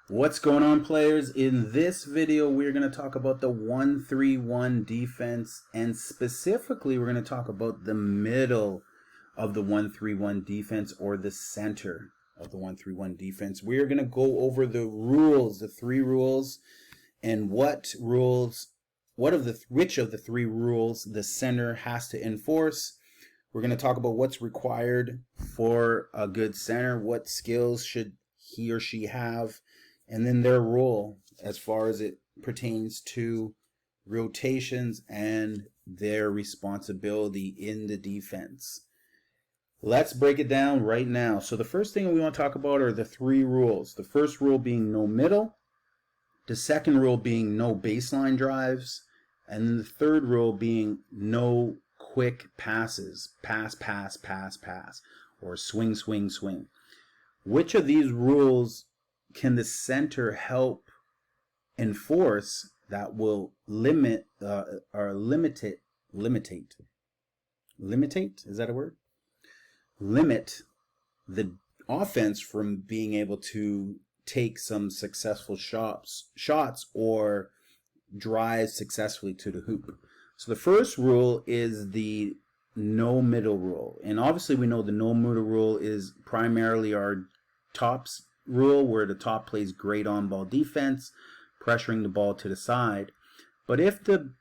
What's going on, players? In this video, we're going to talk about the 1-3-1 defense, and specifically, we're going to talk about the middle of the 1-3-1 defense, or the center of the 1-3-1 defense. We're going to go over the rules, the three rules, and which of the three rules the center has to enforce. We're going to talk about what's required for a good center, what skills should he or she have, and then their role as far as it pertains to rotations and their responsibility in the defense. Let's break it down right now. So the first thing we want to talk about are the three rules. The first rule being no middle, the second rule being no baseline drives, and then the third rule being no quick passes, pass, or swing. Which of these rules can the center help enforce that will limitate? Is that a word? Limit the offense from being able to take some successful shots or drive successfully to the hoop. So the first rule is the no middle rule. And obviously we know the no middle rule is primarily our tops rule, where the top plays great on-ball defense, pressuring the ball to the side. But if the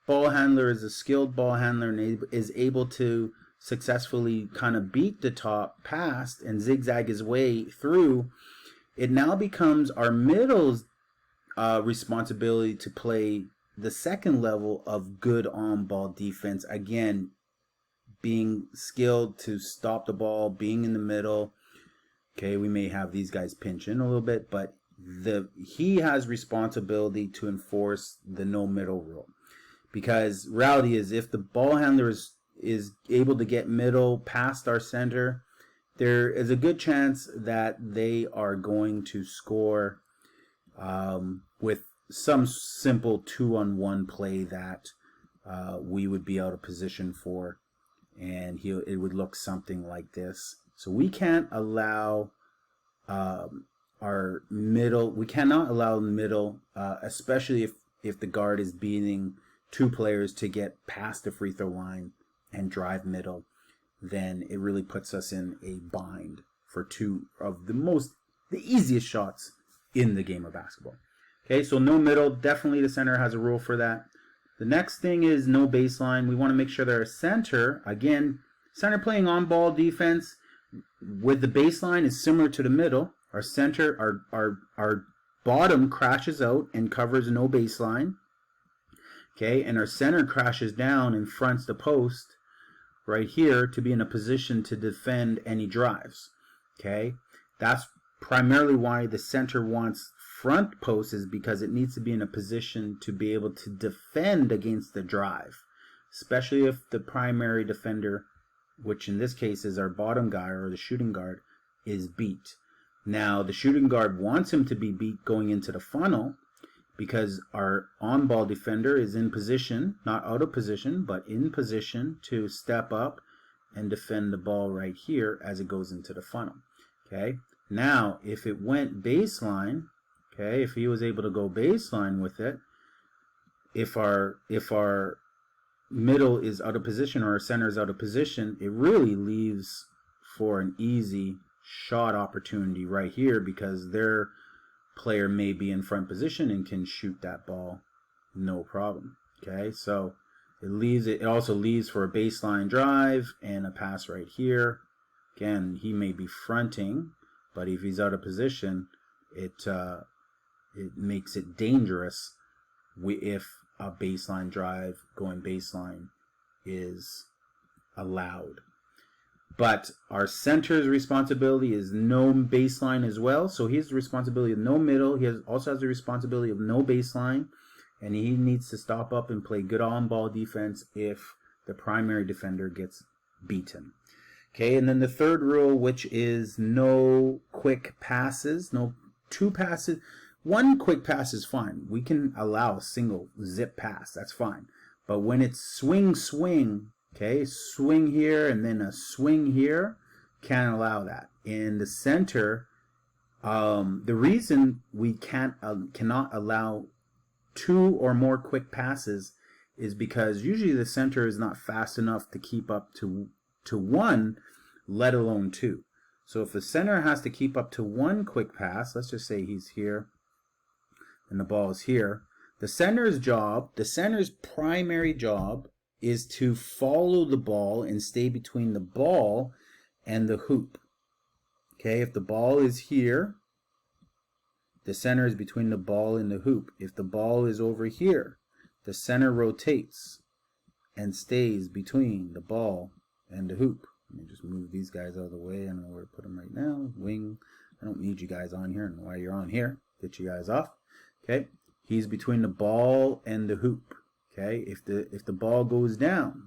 ball handler is a skilled ball handler and is able to successfully kind of beat the top past and zigzag his way through, it now becomes our middle's responsibility to play the second level of good on-ball defense. Again, being skilled to stop the ball, being in the middle. Okay, we may have these guys pinch in a little bit, but he has responsibility to enforce the no middle rule. Because reality is, if the ball handler is able to get middle past our center, there is a good chance that they are going to score with some simple 2-on-1 play that we would be out of position for, and it would look something like this. So we can't allow our middle. We cannot allow the middle, especially if the guard is beating two players to get past the free throw line and drive middle. Then it really puts us in a bind for two of the easiest shots in the game of basketball. Okay, so no middle. Definitely the center has a rule for that. The next thing is no baseline. We want to make sure that our center, again, center playing on-ball defense with the baseline is similar to the middle. Our center, our bottom crashes out and covers no baseline. Okay, and our center crashes down and fronts the post right here to be in a position to defend any drives. Okay, that's primarily why the center wants front post, is because it needs to be in a position to be able to defend against the drive, especially if the primary defender, which in this case is our bottom guy or the shooting guard, is beat. Now, the shooting guard wants him to be beat going into the funnel because our on-ball defender is in position, not out of position, but in position to step up and defend the ball right here as it goes into the funnel. Okay. Now, if it went baseline, okay, if he was able to go baseline with it, if our middle is out of position or our center is out of position, it really leaves for an easy shot opportunity right here, because their player may be in front position and can shoot that ball no problem. Okay, so it also leaves for a baseline drive and a pass right here. Again, he may be fronting, but if he's out of position, it makes it dangerous if a baseline drive going baseline is allowed. But our center's responsibility is no baseline as well. So he has the responsibility of no middle. He also has the responsibility of no baseline. And he needs to stop up and play good on-ball defense if the primary defender gets beaten. Okay, and then the third rule, which is no quick passes, no two passes. One quick pass is fine. We can allow a single zip pass. That's fine. But when it's swing, okay, swing here and then a swing here, can't allow that. And the center The reason we cannot allow 2 or more quick passes is because usually the center is not fast enough to keep up to 1, let alone 2. So if the center has to keep up to 1 quick pass, let's just say he's here and the ball is here, the center's primary job is to follow the ball and stay between the ball and the hoop. Okay, if the ball is here, the center is between the ball and the hoop. If the ball is over here, the center rotates and stays between the ball and the hoop. Let me just move these guys out of the way. I don't know where to put them right now. Wing. I don't need you guys on here. I don't know why you're on here. Get you guys off. Okay. He's between the ball and the hoop. Okay. If the ball goes down,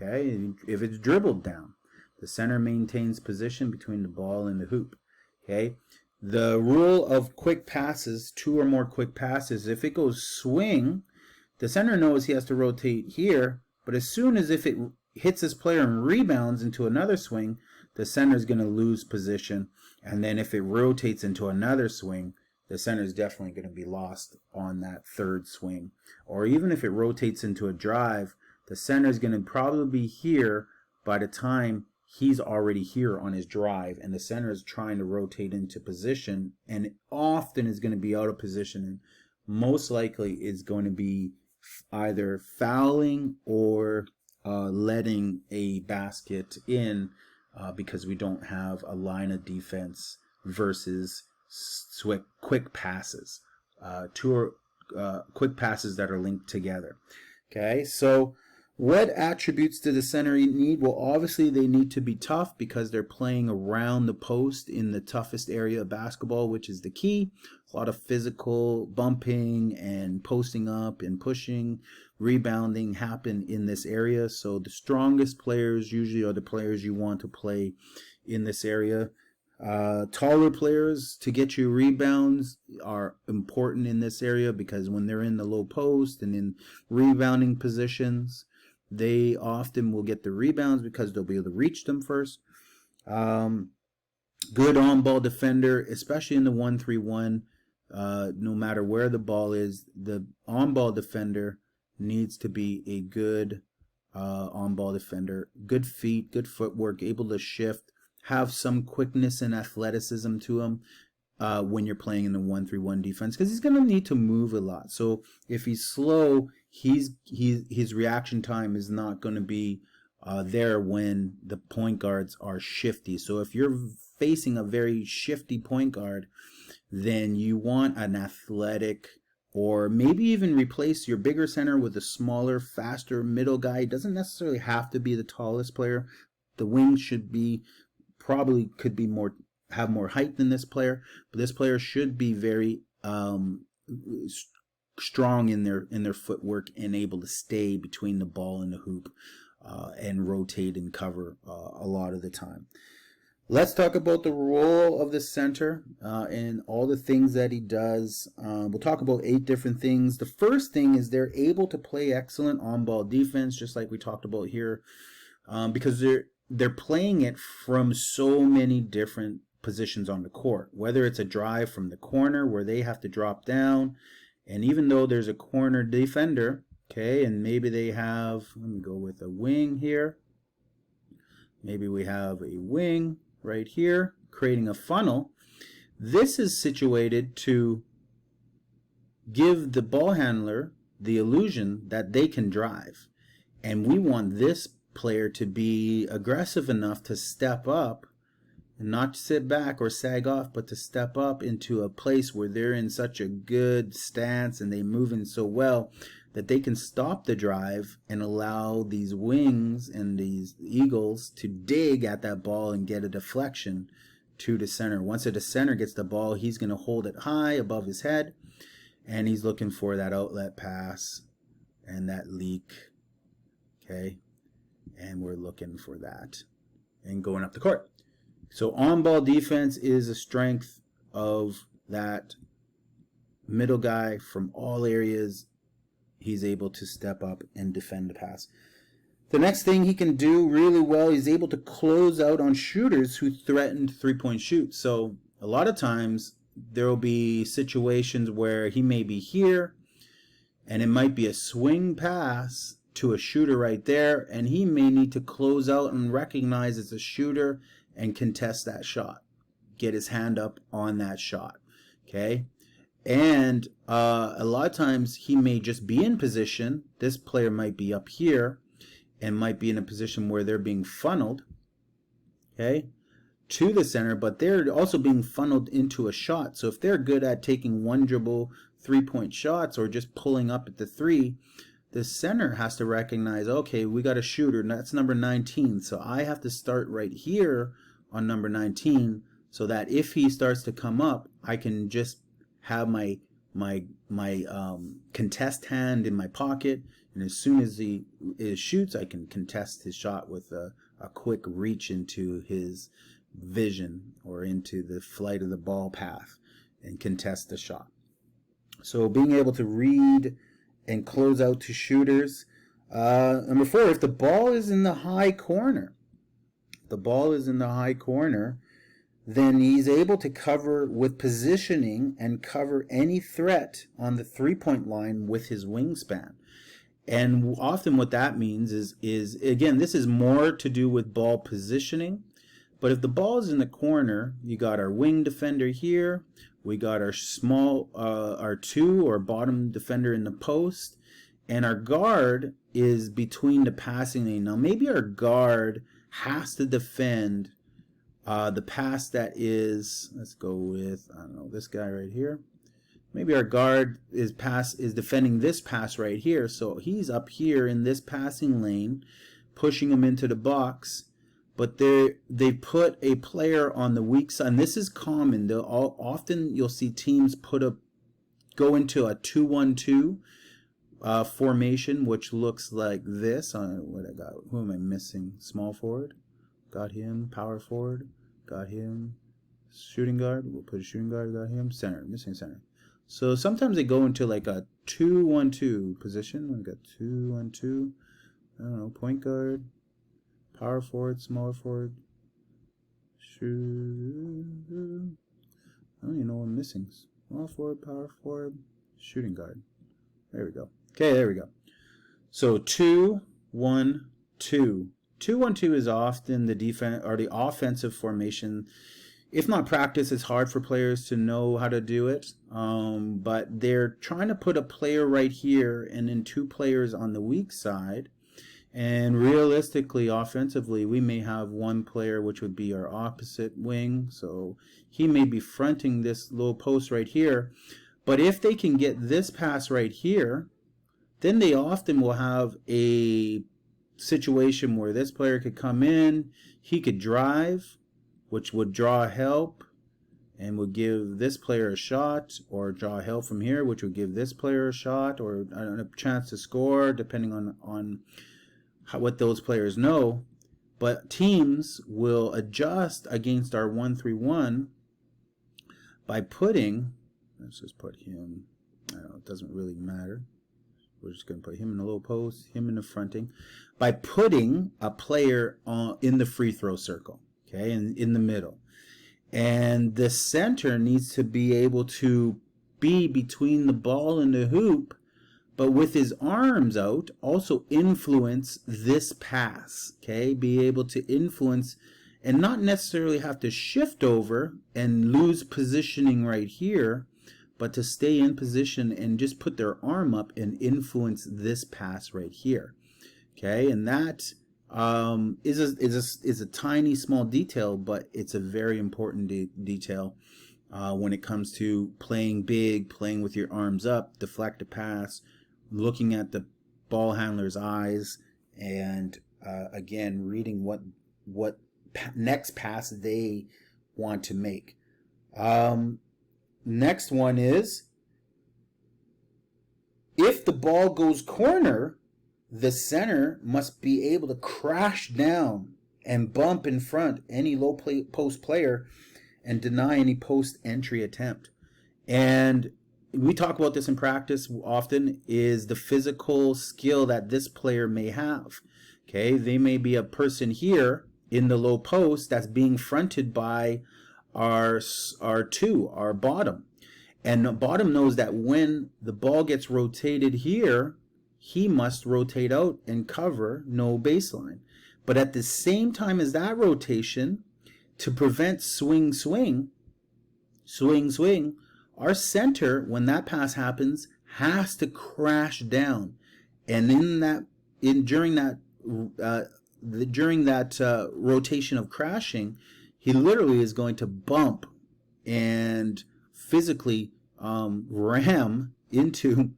okay, if it's dribbled down, the center maintains position between the ball and the hoop. Okay. The rule of quick passes, 2 or more quick passes, if it goes swing, the center knows he has to rotate here, but as soon as if it hits this player and rebounds into another swing, the center is going to lose position. And then if it rotates into another swing, the center is definitely going to be lost on that third swing. Or even if it rotates into a drive, the center is going to probably be here by the time he's already here on his drive, and the center is trying to rotate into position, and it often is going to be out of position, and most likely is going to be either fouling or letting a basket in because we don't have a line of defense versus quick passes, quick passes that are linked together. Okay, so what attributes do the center need? Well, obviously they need to be tough because they're playing around the post in the toughest area of basketball, which is the key. A lot of physical bumping and posting up and pushing, rebounding happen in this area. So the strongest players usually are the players you want to play in this area. Taller players to get you rebounds are important in this area because when they're in the low post and in rebounding positions, they often will get the rebounds because they'll be able to reach them first. Good on-ball defender, especially in the 1-3-1, no matter where the ball is, the on-ball defender needs to be a good on-ball defender. Good feet, good footwork, able to shift, have some quickness and athleticism to him when you're playing in the 1-3-1 defense, because he's going to need to move a lot. So if he's slow, his reaction time is not going to be there when the point guards are shifty. So if you're facing a very shifty point guard, then you want an athletic, or maybe even replace your bigger center with a smaller, faster middle guy. It doesn't necessarily have to be the tallest player. The wing should be could be have more height than this player, but this player should be very strong in their footwork and able to stay between the ball and the hoop and rotate and cover a lot of the time. Let's talk about the role of the center and all the things that he does. We'll talk about 8 different things. The first thing is they're able to play excellent on-ball defense, just like we talked about here, because they're playing it from so many different positions on the court, whether it's a drive from the corner where they have to drop down, and even though there's a corner defender, okay, and maybe they have, let me go with a wing here, maybe we have a wing right here creating a funnel. This is situated to give the ball handler the illusion that they can drive, and we want this player to be aggressive enough to step up and not sit back or sag off, but to step up into a place where they're in such a good stance and they move in so well that they can stop the drive and allow these wings and these eagles to dig at that ball and get a deflection to the center. Once the center gets the ball, he's going to hold it high above his head, and he's looking for that outlet pass and that leak. Okay, and we're looking for that and going up the court. So on-ball defense is a strength of that middle guy from all areas. He's able to step up and defend the pass. The next thing he can do really well, he's able to close out on shooters who threaten three-point shoot. So A lot of times there will be situations where he may be here and it might be a swing pass to a shooter right there, and he may need to close out and recognize it's a shooter and contest that shot, get his hand up on that shot. Okay, and a lot of times he may just be in position. This player might be up here and might be in a position where they're being funneled, okay, to the center, but they're also being funneled into a shot. So if they're good at taking one dribble 3-point shots or just pulling up at the three, the center has to recognize, okay, we got a shooter, and that's number 19. So I have to start right here on number 19 so that if he starts to come up, I can just have my contest hand in my pocket, and as soon as he shoots, I can contest his shot with a quick reach into his vision or into the flight of the ball path and contest the shot. So being able to read and close out to shooters. Number 4, if the ball is in the high corner, then he's able to cover with positioning and cover any threat on the 3-point line with his wingspan. And often what that means is again, this is more to do with ball positioning. But if the ball is in the corner, you got our wing defender here, we got our our 2 or bottom defender in the post, and our guard is between the passing lane. Now maybe our guard has to defend the pass that is, let's go with, I don't know, this guy right here. Maybe our guard is defending this pass right here, so he's up here in this passing lane, pushing him into the box. But they put a player on the weak side, and this is common. Often you'll see teams go into a 2-1-2 formation, which looks like this. What I got? Who am I missing? Small forward. Got him. Power forward. Got him. Shooting guard. We'll put a shooting guard. Got him. Center. Missing center. So sometimes they go into like a 2-1-2 position. We got 2-1-2. I don't know. Point guard. Power forward, smaller forward, shoot. I don't even know what I'm missing. Small forward, power forward, shooting guard. There we go. Okay, there we go. So 2-1-2. 2-1-2 is often the defense or the offensive formation. If not practice, it's hard for players to know how to do it. But they're trying to put a player right here and then 2 players on the weak side. And realistically, offensively, we may have 1 player, which would be our opposite wing. So he may be fronting this low post right here. But if they can get this pass right here, then they often will have a situation where this player could come in, he could drive, which would draw help and would give this player a shot, or draw help from here, which would give this player a shot or a chance to score, depending on what those players know. But teams will adjust against our 1-3-1 by putting, let's just put him, I don't know, it doesn't really matter. We're just going to put him in the low post, him in the fronting, by putting a player in the free throw circle, okay, in the middle. And the center needs to be able to be between the ball and the hoop, but with his arms out, also influence this pass, okay? Be able to influence and not necessarily have to shift over and lose positioning right here, but to stay in position and just put their arm up and influence this pass right here, okay? And that is a tiny, small detail, but it's a very important detail when it comes to playing big, playing with your arms up, deflect a pass, looking at the ball handler's eyes, and again, reading what next pass they want to make. Next one is, if the ball goes corner, the center must be able to crash down and bump in front any low post player and deny any post entry attempt. And we talk about this in practice often, is the physical skill that this player may have. Okay, they may be a person here in the low post that's being fronted by our bottom. And the bottom knows that when the ball gets rotated here, he must rotate out and cover no baseline. But at the same time as that rotation, to prevent swing, our center, when that pass happens, has to crash down. And during that rotation of crashing, he literally is going to bump and physically ram into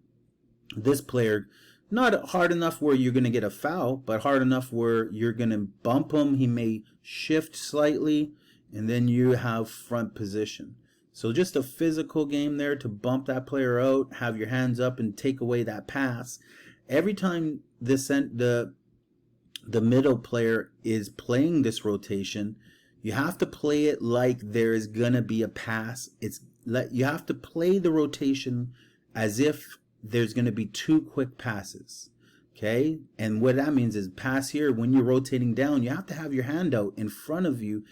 this player. Not hard enough where you're going to get a foul, but hard enough where you're going to bump him. He may shift slightly, and then you have front position. So just a physical game there to bump that player out, have your hands up, and take away that pass. Every time the middle player is playing this rotation, you have to play it like there is going to be a pass. You have to play the rotation as if there's going to be 2 quick passes. Okay? And what that means is pass here, when you're rotating down, you have to have your hand out in front of you,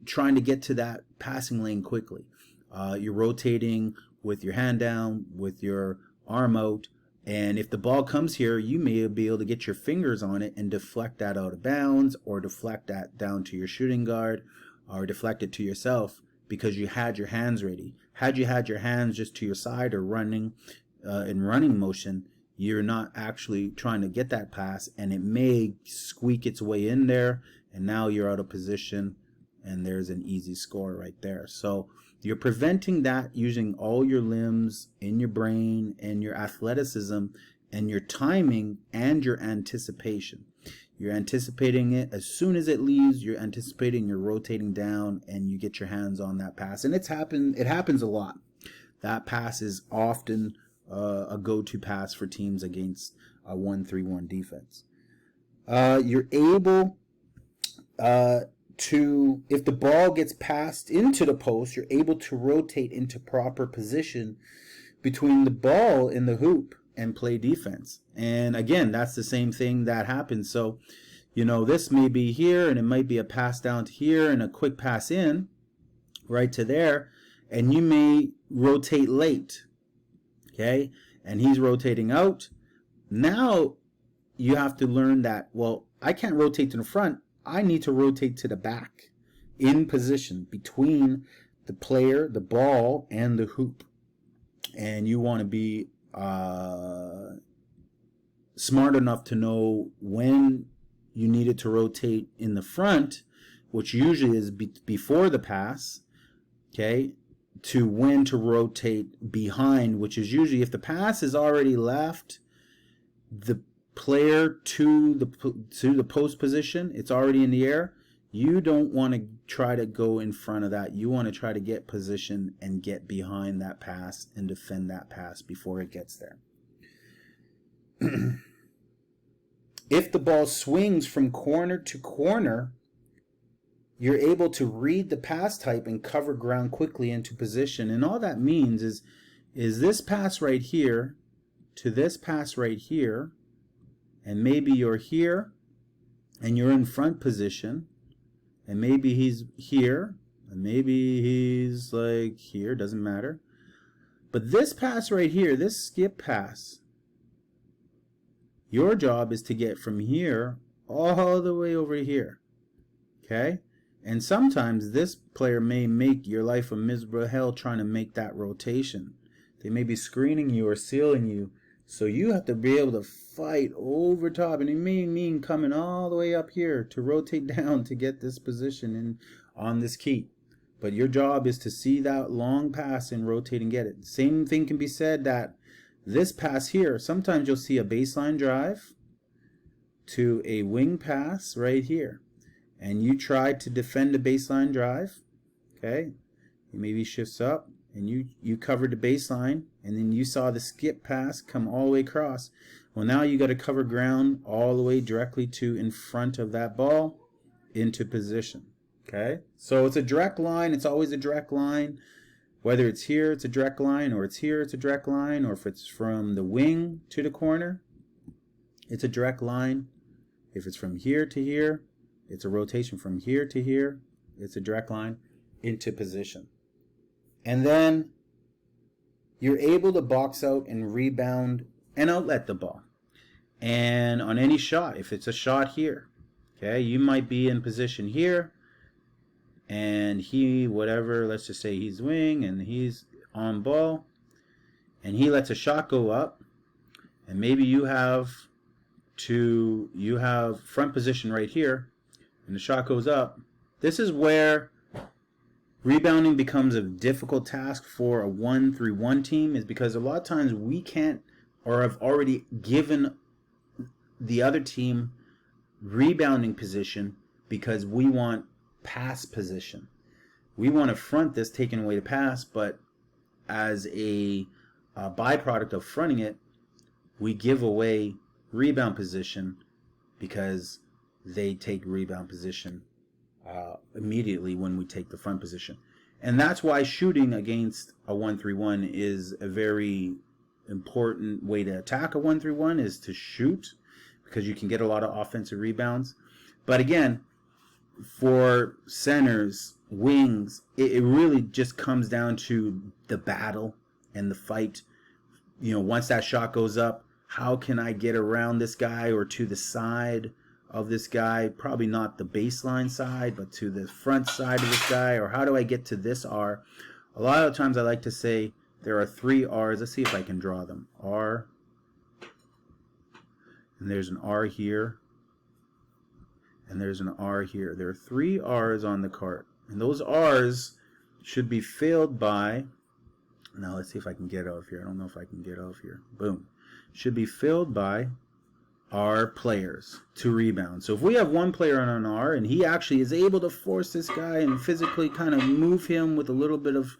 trying to get to that passing lane quickly. You're rotating with your hand down, with your arm out, and if the ball comes here, you may be able to get your fingers on it and deflect that out of bounds, or deflect that down to your shooting guard, or deflect it to yourself because you had your hands ready. Had you had your hands just to your side or running in running motion, you're not actually trying to get that pass, and it may squeak its way in there, and now you're out of position, and there's an easy score right there. So you're preventing that using all your limbs in your brain and your athleticism and your timing and your anticipation. You're anticipating it as soon as it leaves. You're anticipating, you're rotating down, and you get your hands on that pass. And it happens a lot. That pass is often a go-to pass for teams against a 1-3-1 defense. You're able if the ball gets passed into the post, you're able to rotate into proper position between the ball and the hoop and play defense. And again, that's the same thing that happens. So, this may be here, and it might be a pass down to here and a quick pass in right to there, and you may rotate late. Okay? And he's rotating out. Now you have to learn that, well, I can't rotate to the front. I need to rotate to the back in position between the player, the ball, and the hoop. And you want to be smart enough to know when you needed to rotate in the front, which usually is before the pass, okay, to when to rotate behind, which is usually if the pass is already left the player to the post position, it's already in the air. You don't want to try to go in front of that. You want to try to get position and get behind that pass and defend that pass before it gets there. If the ball swings from corner to corner, you're able to read the pass type and cover ground quickly into position. And all that means is this pass right here to this pass right here, and maybe you're here and you're in front position, and maybe he's here, and maybe he's like here, doesn't matter. But this pass right here, this skip pass, your job is to get from here all the way over here. Okay? And sometimes this player may make your life a miserable hell trying to make that rotation. They may be screening you or sealing you. So you have to be able to fight over top. And it may mean coming all the way up here to rotate down to get this position in on this key. But your job is to see that long pass and rotate and get it. Same thing can be said that this pass here, sometimes you'll see a baseline drive to a wing pass right here. And you try to defend the baseline drive. Okay? It maybe shifts up and you covered the baseline, and then you saw the skip pass come all the way across. Well, now you got to cover ground all the way directly to in front of that ball into position. Okay? So it's a direct line. It's always a direct line. Whether it's here, it's a direct line, or it's here, it's a direct line, or if it's from the wing to the corner, it's a direct line. If it's from here to here, it's a rotation from here to here, it's a direct line. into position. And then you're able to box out and rebound and outlet the ball. And on any shot, if it's a shot here, okay, you might be in position here, and he, whatever, let's just say he's wing and he's on ball, and he lets a shot go up, and maybe you have front position right here, and the shot goes up. This is where rebounding becomes a difficult task for a 1-3-1 team, is because a lot of times we can't, or have already given the other team rebounding position because we want pass position. We want to front this, taking away the pass, but as a byproduct of fronting it, we give away rebound position because they take rebound position immediately when we take the front position. And that's why shooting against a 1-3-1 is a very important way to attack a 1-3-1, is to shoot, because you can get a lot of offensive rebounds. But again, for centers, wings, it really just comes down to the battle and the fight. You know, once that shot goes up, how can I get around this guy or to the side of this guy? Probably not the baseline side, but to the front side of this guy. Or how do I get to this R? A lot of times I like to say there are 3 R's. Let's see if I can draw them. R, and there's an R here, and there's an R here. There are 3 R's on the cart, and those R's should be filled by, now let's see if I can get out of here. I don't know if I can get out of here. Boom. Should be filled by our players to rebound. So if we have one player on an R and he actually is able to force this guy and physically kind of move him with a little bit of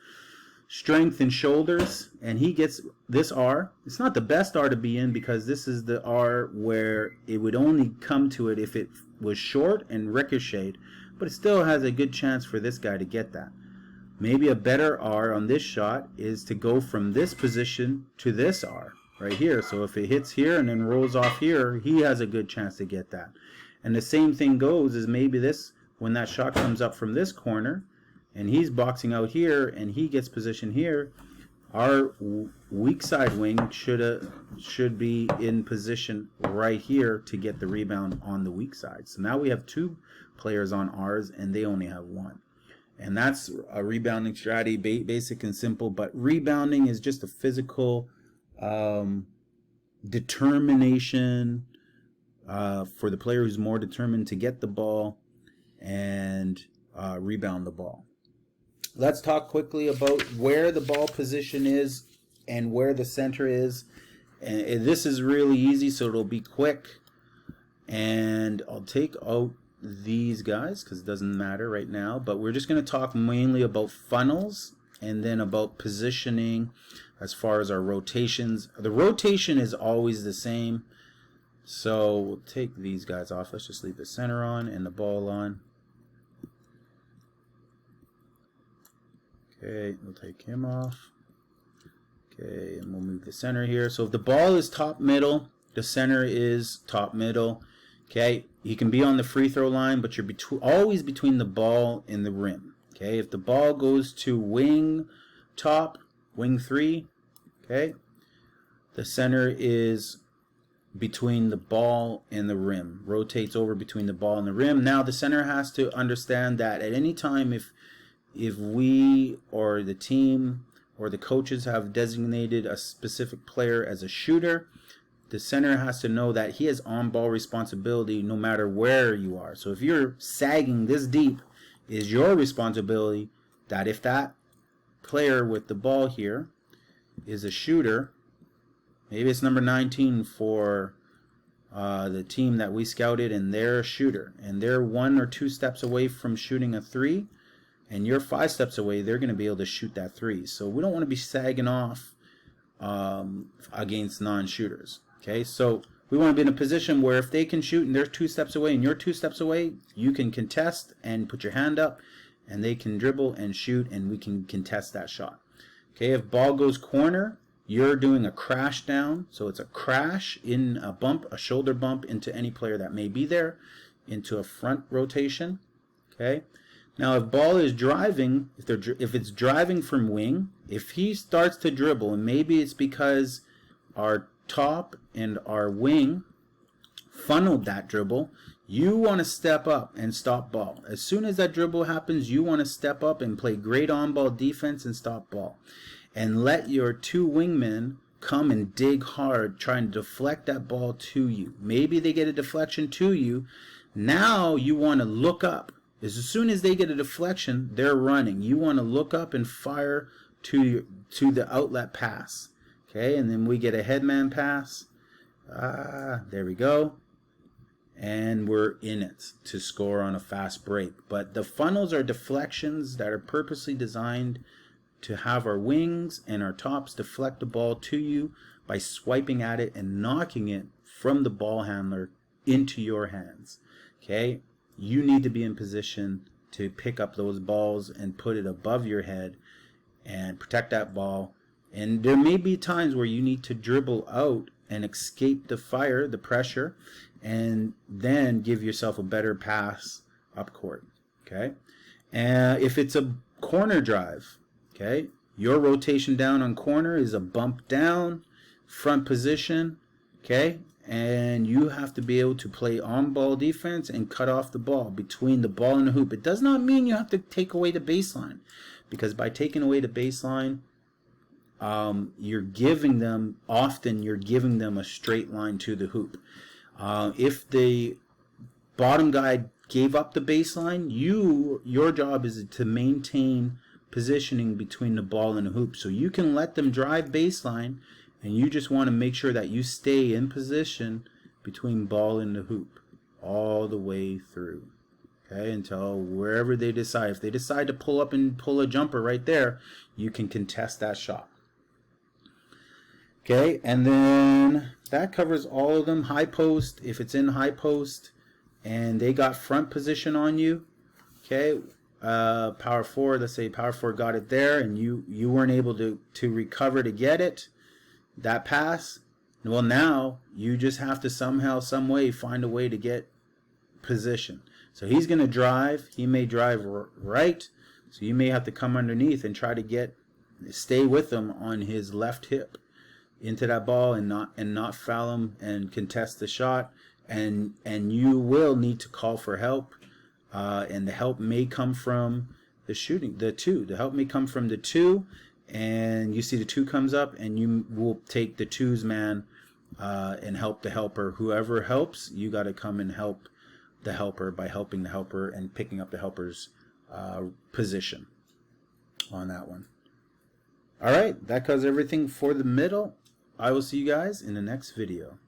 strength and shoulders, and he gets this R, it's not the best R to be in, because this is the R where it would only come to it if it was short and ricocheted, but it still has a good chance for this guy to get that. Maybe a better R on this shot is to go from this position to this R right here. So if it hits here and then rolls off here, he has a good chance to get that. And the same thing goes is maybe this, when that shot comes up from this corner and he's boxing out here and he gets position here, our weak side wing should be in position right here to get the rebound on the weak side. So now we have 2 players on R's and they only have 1. And that's a rebounding strategy, basic and simple. But rebounding is just a physical determination for the player who's more determined to get the ball and rebound the ball. Let's talk quickly about where the ball position is and where the center is. And this is really easy, so it'll be quick. And I'll take out these guys because it doesn't matter right now. But we're just going to talk mainly about funnels and then about positioning as far as our rotations. The rotation is always the same. So we'll take these guys off. Let's just leave the center on and the ball on. Okay, we'll take him off. Okay, and we'll move the center here. So if the ball is top middle, the center is top middle. Okay, you can be on the free throw line, but you're always between the ball and the rim. Okay, if the ball goes to wing top, wing 3, okay, the center is between the ball and the rim, rotates over between the ball and the rim. Now the center has to understand that at any time if we or the team or the coaches have designated a specific player as a shooter, the center has to know that he has on-ball responsibility no matter where you are. So if you're sagging this deep, it is your responsibility that if that player with the ball here is a shooter, maybe it's number 19 for the team that we scouted, and they're a shooter, and they're 1 or 2 steps away from shooting a 3, and you're 5 steps away, they're going to be able to shoot that 3. So we don't want to be sagging off against non-shooters. Okay, so we want to be in a position where if they can shoot and they're 2 steps away and you're 2 steps away, you can contest and put your hand up, and they can dribble and shoot, and we can contest that shot. Okay, if ball goes corner, you're doing a crash down. So it's a crash in a bump, a shoulder bump into any player that may be there, into a front rotation. Okay, Now, if ball is driving, if it's driving from wing, if he starts to dribble, and maybe it's because our top and our wing funneled that dribble, you want to step up and stop ball. As soon as that dribble happens, you want to step up and play great on-ball defense and stop ball. And let your two wingmen come and dig hard, trying to deflect that ball to you. Maybe they get a deflection to you. Now you want to look up. As soon as they get a deflection, they're running. You want to look up and fire to the outlet pass. Okay, and then we get a headman pass. There we go. And we're in it to score on a fast break. But the funnels are deflections that are purposely designed to have our wings and our tops deflect the ball to you by swiping at it and knocking it from the ball handler into your hands. Okay, you need to be in position to pick up those balls and put it above your head and protect that ball. And there may be times where you need to dribble out and escape the fire, the pressure, and then give yourself a better pass up court. Okay, and if it's a corner drive, okay, your rotation down on corner is a bump down, front position, okay, and you have to be able to play on-ball defense and cut off the ball between the ball and the hoop. It does not mean you have to take away the baseline, because by taking away the baseline, you're giving them a straight line to the hoop. If the bottom guy gave up the baseline, your job is to maintain positioning between the ball and the hoop. So you can let them drive baseline, and you just want to make sure that you stay in position between ball and the hoop all the way through. Okay, until wherever they decide. If they decide to pull up and pull a jumper right there, you can contest that shot. Okay, and then that covers all of them. High post, if it's in high post and they got front position on you, okay, power forward, let's say power forward got it there and you weren't able to recover to get it, that pass, well, now you just have to somehow, some way find a way to get position. So he's going to drive, he may drive right, so you may have to come underneath and try to stay with him on his left hip into that ball and not foul him and contest the shot, and you will need to call for help, and the help may come from the help may come from the two, and you see the two comes up and you will take the two's man and help the helper. Whoever helps, you got to come and help the helper by helping the helper and picking up the helper's position on that one. Alright, that covers everything for the middle. I will see you guys in the next video.